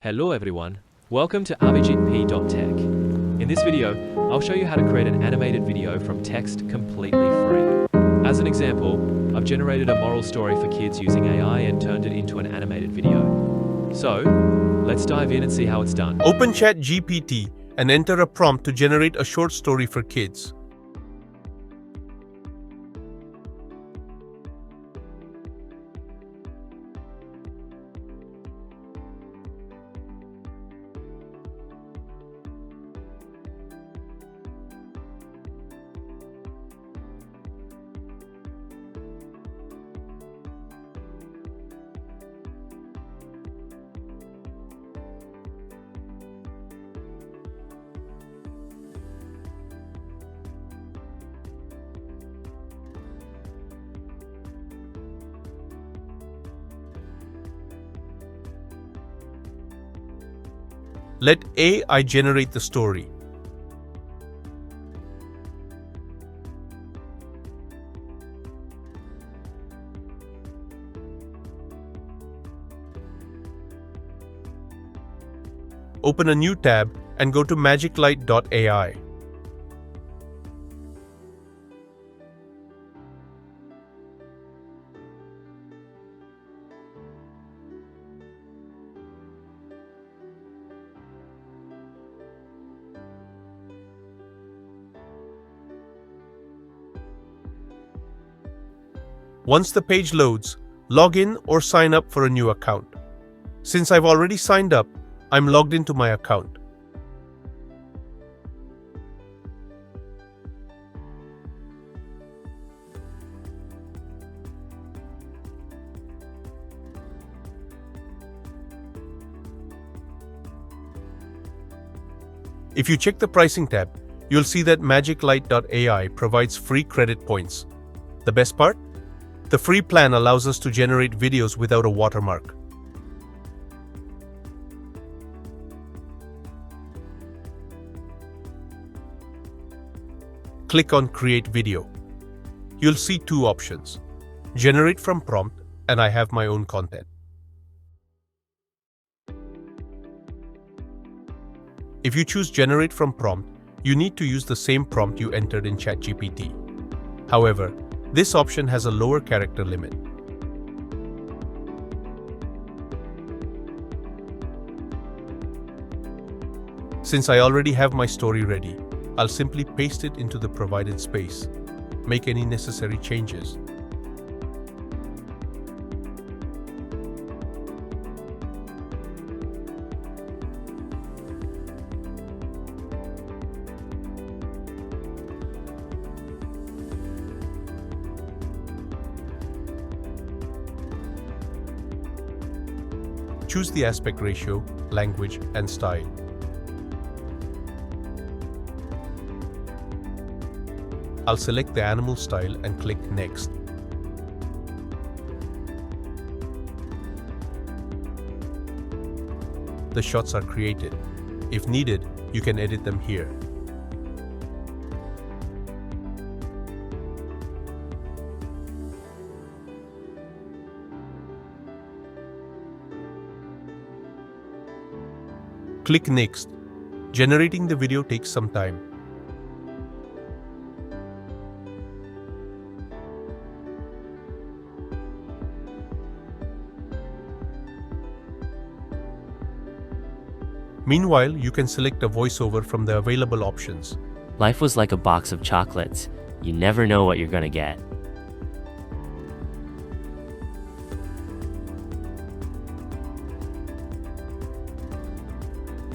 Hello everyone, welcome to avijitp-tech. In this video, I'll show you how to create an animated video from text completely free. As an example, I've generated a moral story for kids using AI and turned it into an animated video. So, let's dive in and see how it's done. Open ChatGPT and enter a prompt to generate a short story for kids. Let AI generate the story. Open a new tab and go to MagicLight AI. Once the page loads, log in or sign up for a new account. Since I've already signed up, I'm logged into my account. If you check the pricing tab, you'll see that MagicLight AI provides free credit points. The best part? The free plan allows us to generate videos without a watermark. Click on Create Video. You'll see two options: Generate from prompt, and I have my own content. If you choose Generate from prompt, you need to use the same prompt you entered in ChatGPT. However, this option has a lower character limit. Since I already have my story ready, I'll simply paste it into the provided space. Make any necessary changes. Choose the aspect ratio, language, and style. I'll select the animal style and click Next. The shots are created. If needed, you can edit them here. Click Next. Generating the video takes some time. Meanwhile, you can select a voiceover from the available options. Life was like a box of chocolates. You never know what you're gonna get.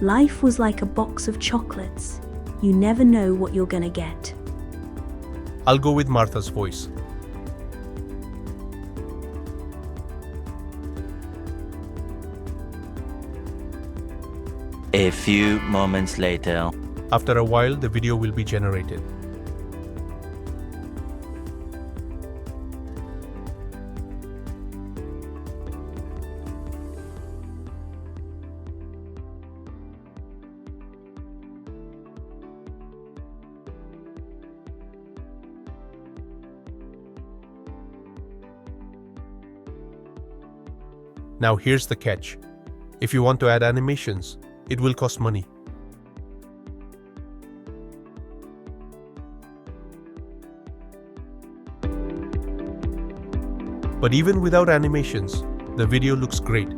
Life was like a box of chocolates. You never know what you're gonna get. I'll go with Martha's voice. A few moments later. After a while, the video will be generated. Now here's the catch. If you want to add animations, it will cost money. But even without animations, the video looks great.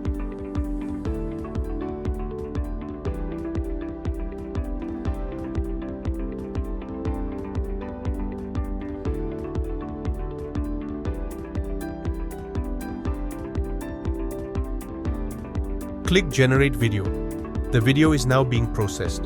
Click Generate Video. The video is now being processed.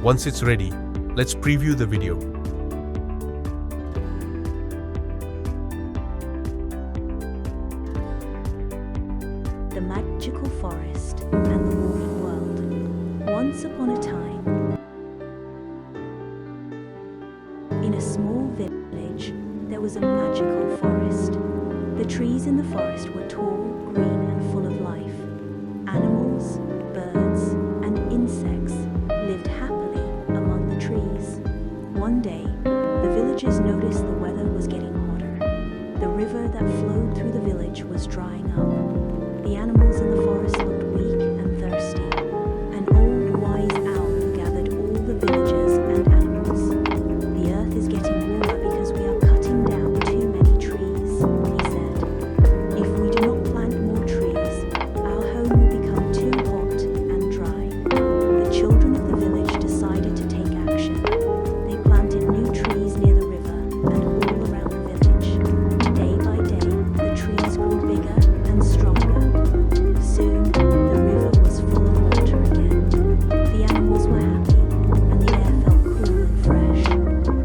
Once it's ready, let's preview the video. The magical forest and the morning world. Once upon a time, in a small village, there was a magical forest. The trees in the forest were tall, green, and full of life. Animals, birds, and insects lived happily among the trees. One day, the villagers noticed the weather was getting hotter. The river that flowed through the village was drying up. The animals in the forest looked weak and thirsty. An old wise owl gathered all the villagers and animals. The earth is getting warmer because we are cutting down too many trees, he said. If we do not plant more trees, our home will become too hot and dry. The children of the village decided to take action. They planted new trees near the river and all around the village. Day by day, the trees grew bigger and stronger. Soon, the river was full of water again. The animals were happy, and the air felt cool and fresh.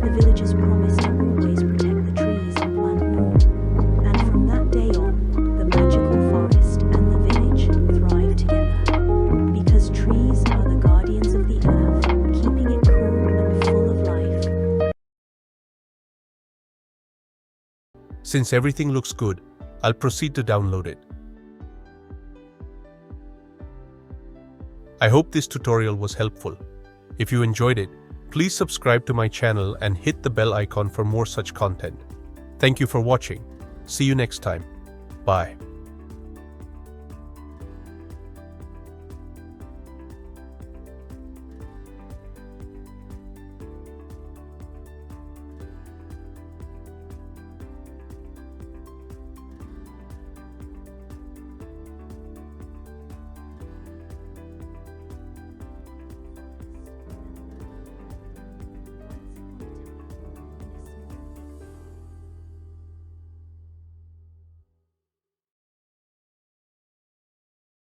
The villagers promised to always protect the trees and plant more. And from that day on, the magical forest and the village thrived together. Because trees are the guardians of the earth, keeping it cool and full of life. Since everything looks good, I'll proceed to download it. I hope this tutorial was helpful. If you enjoyed it, please subscribe to my channel and hit the bell icon for more such content. Thank you for watching. See you next time. Bye.